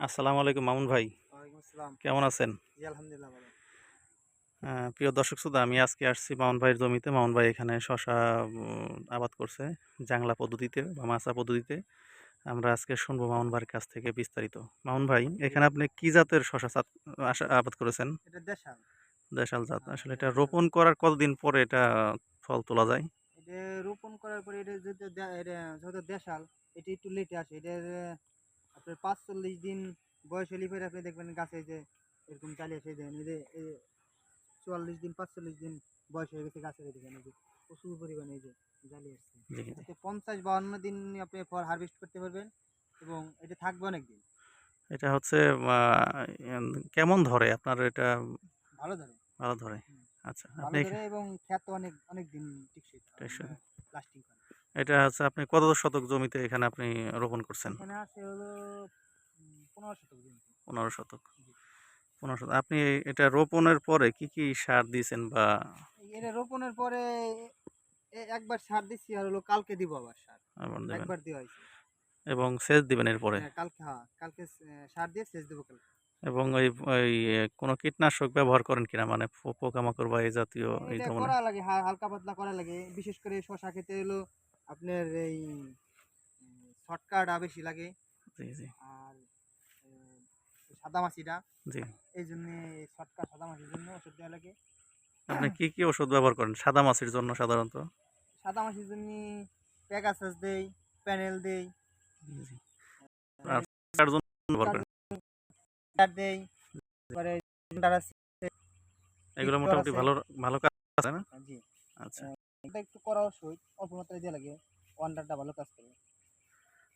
আসসালামু আলাইকুম মামুন ভাই, ওয়ালাইকুম আসসালাম। কেমন আছেন? জি, আলহামদুলিল্লাহ ভালো। প্রিয় দর্শক শ্রোতা, আমি আজকে আসছি মামুন ভাইয়ের জমিতে। মামুন ভাই এখানে শশা আবাদ করছে জাংলা পদ্ধতিতে বা মাচা পদ্ধতিতে। আমরা আজকে শুনবো মামুন ভাইয়ের কাছ থেকে বিস্তারিত। মামুন ভাই, জি, এখানে আপনি কি জাতের শশা আবাদ করেছেন? এটা দেশাল। দেশাল জাত। আসলে এটা এটা দেশাল। রোপণ করার কতদিন পরে এটা ফল তোলা যায়? এটা রোপণ করার পরে এটা যেহেতু এটা যেহেতু দেশাল, এটা একটু লেটে আসে। এটার আপনার ৪৫ দিন বয়স হলে পরে আপনি দেখবেন গাছে যে এরকম চালিয়ে এসে দেন। এই যে ৪৪ দিন ৪৫ দিন বয়স হয়ে গেছে গাছের দেখেন এই যে প্রচুর পরিমাণে এই যে জালি আসছে। জি, জি। এতে ৫০-৫২ দিন আপনি ফল হারভেস্ট করতে পারবেন এবং এটা থাকবে অনেক দিন। এটা হচ্ছে আ এন কেমন ধরে? আপনার এটা ভালো ধরে। ভালো ধরে? হুম, আচ্ছা, আপনি ভালো ধরে এবং খ্যাত অনেক অনেক দিন টিকসই লাস্টিং করে। এটা হচ্ছে আপনি কত শতক জমিতে এখানে আপনি রোপণ করছেন? এখানে আছে হলো ১৫ শতক জমি। ১৫ শতক। জি। ১৫ শতক। আপনি এটা রোপণের পরে কি সার দিয়েছেন বা এটা রোপণের পরে একবার সার দিচ্ছি আর হলো কালকে দিব আবার সার। দেবেন একবার দেওয়া হয়েছে। এবং সেচ দিবেন এরপরে? হ্যাঁ, কালকে সার দিয়ে সেচ দেবো কালকে। এবং ওই কোনো কীটনাশক ব্যবহার করেন কিনা? মানে পোকামাকড় বা এই জাতীয় হ্যাঁ, এই এটা ধরনের? করা লাগে হালকা পাতলা করা লাগে। বিশেষ করে শশা খেতে হলো আপনার এই শর্টকাটটা বেশি লাগে। জি, জি, আর এ সাদামাছিটা জি। এইজন্যে শর্টকাট সাদামাছির জন্য ওষুধ দেওয়া লাগে। আপনি কি ওষুধ ব্যবহার করেন সাদামাছির জন্য সাধারণত? সাদামাছির জন্যে পেগাসাস দেই, প্যানেল দেই, জি, জি। আর তার জন্য ব্যবহার করেন? দেই। পরে আছে, এগুলো ভিক্টর মোটামুটি আছে। ভালো ভালো কাজ আছে না? জি। আচ্ছা। এটা একটু করা অবশ্যই। অল্প মাত্রায় দেয়া লাগে। ওয়ান্ডারটা ভালো কাজ করে।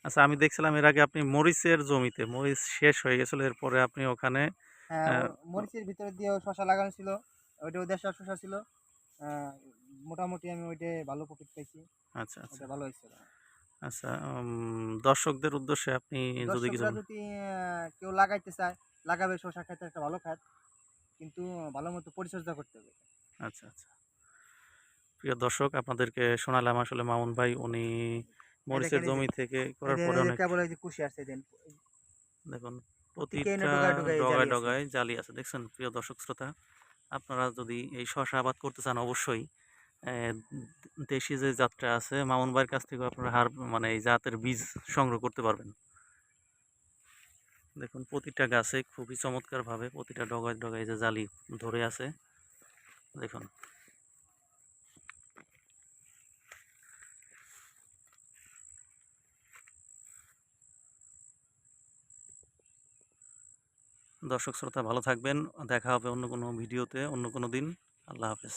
আচ্ছা, আমি দেখছিলাম এর আগে আপনি মরিচের জমিতে মরিচ শেষ হয়ে গেছিল। এরপরে আপনি ওখানে হ্যাঁ, অ্যা মরিচের ভিতরে দিয়েও শসা লাগানো ছিল। ওইটাও দেশাল শসা ছিল। আ মোটামুটি আমি ওইটায় ভালো প্রফিট পাইছি। আচ্ছা, আচ্ছা। ওইটা ভালো হইছিল। আচ্ছা, দর্শকদের উদ্দেশ্যে আপনি যদি কিছু দর্শকরা যদি কেউ লাগাইতে চায়, লাগাবে শসা ক্ষেত একটা ভালো খাত। কিন্তু ভালো মতো পরিচর্যা করতে হবে। আচ্ছা, আচ্ছা। প্রিয় দর্শক, আপনাদেরকে শোনালাম আসলে মামুন ভাই উনি এই মরিচের দেখেন জমি থেকে এই করার যে পরে এই যে অনেক কেবল এই যে কুশি আসছে দেন। দেখুন প্রত্যেককে এনে প্রতিটা ডোগায়, ডোগায় ডগায়, জ্বালিয়ে আছে। ডগায় জালি আছে। দেখছেন প্রিয় দর্শক শ্রোতা? আপনারা যদি এই শসা আবাদ করতে চান অবশ্যই অ্যা দেশি যে জাতটা আছে মামুন ভাইয়ের কাছ থেকেও আপনারা মানে এই জাতের বীজ সংগ্রহ করতে পারবেন। দেখুন প্রতিটা গাছে খুবই চমৎকারভাবে প্রতিটা ডগায়, ডগায় যে জালি ধরে আছে দেখুন। দর্শক শ্রোতা ভালো থাকবেন। দেখা হবে অন্য কোনো ভিডিওতে অন্য কোনো দিন। আল্লাহ হাফেজ।